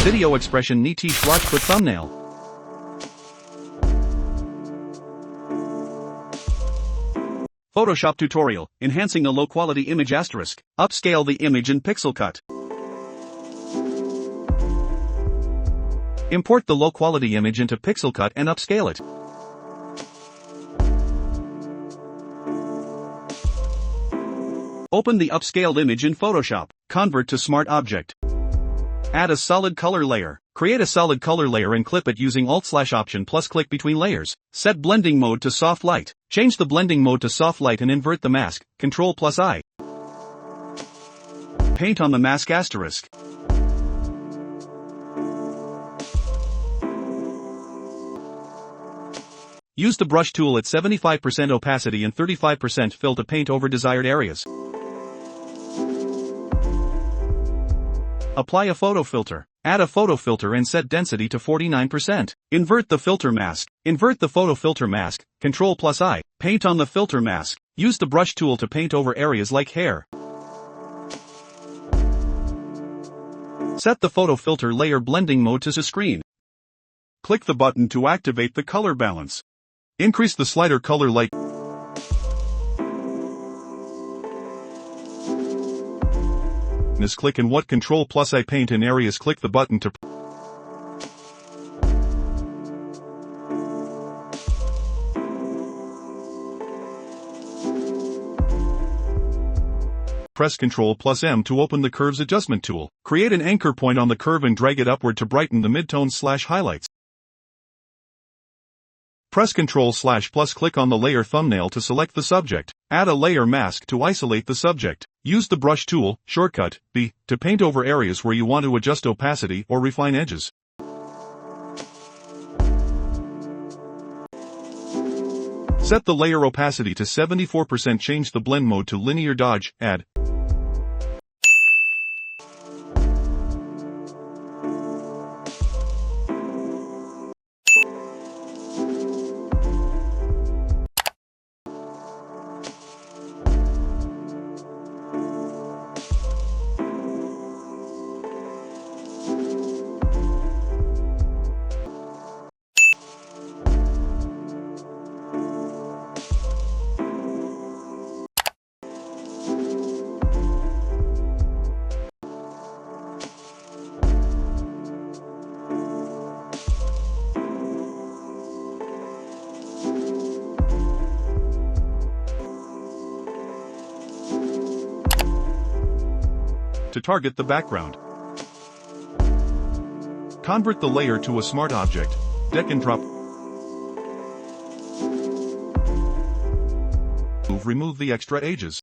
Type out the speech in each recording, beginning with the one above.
Video expression Nitish Rajput thumbnail. Photoshop tutorial, enhancing a low-quality image **. Upscale the image in Pixel Cut. Import the low-quality image into Pixel Cut and upscale it. Open the upscaled image in Photoshop. Convert to Smart Object. Add a solid color layer. Create a solid color layer and clip it using Alt/Option plus click between layers. Set blending mode to soft light. Change the blending mode to soft light and invert the mask. Ctrl+I. Paint on the mask **. Use the brush tool at 75% opacity and 35% fill to paint over desired areas. Apply a photo filter. Add a photo filter and set density to 49%. Invert the filter mask. Invert the photo filter mask. Ctrl+I. Paint on the filter mask. Use the brush tool to paint over areas like hair. Set the photo filter layer blending mode to screen. Click the button to activate the color balance. Increase the slider color light. Click and what Ctrl+I paint in areas. Click the button to press Ctrl+M to open the curves adjustment tool. Create an anchor point on the curve and drag it upward to brighten the midtones/highlights. Press Ctrl++ click on the layer thumbnail to select the subject. Add a layer mask to isolate the subject. Use the brush tool, shortcut, B, to paint over areas where you want to adjust opacity or refine edges. Set the layer opacity to 74%. Change the blend mode to linear dodge. Add to target the background. Convert the layer to a smart object. Drag and drop. Remove the extra edges.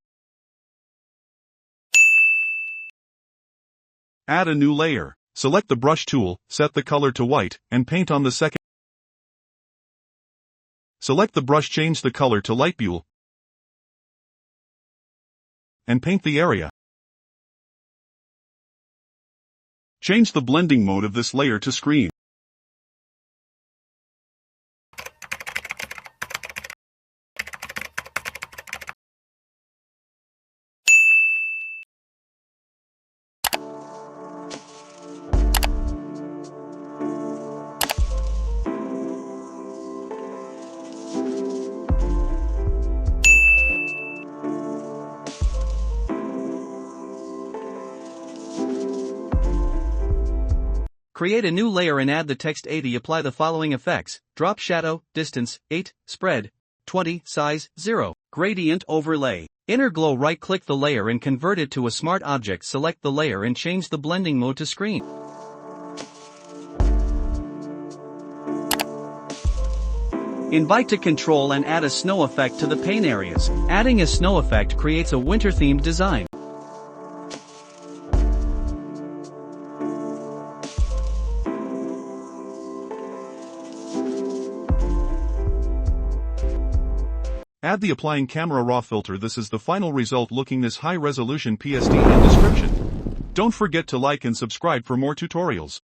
Add a new layer. Select the brush tool, set the color to white, and paint on the second. Select the brush, change the color to light blue, and paint the area. Change the blending mode of this layer to screen. Create a new layer and add the text 80. Apply the following effects: drop shadow, distance, 8, spread, 20, size, 0, gradient overlay. Inner glow. Right-click the layer and convert it to a smart object. Select the layer and change the blending mode to screen. Invite to control and add a snow effect to the paint areas. Adding a snow effect creates a winter-themed design. Add the applying camera raw filter. This is the final result, looking this high resolution. PSD in description. Don't forget to like and subscribe for more tutorials.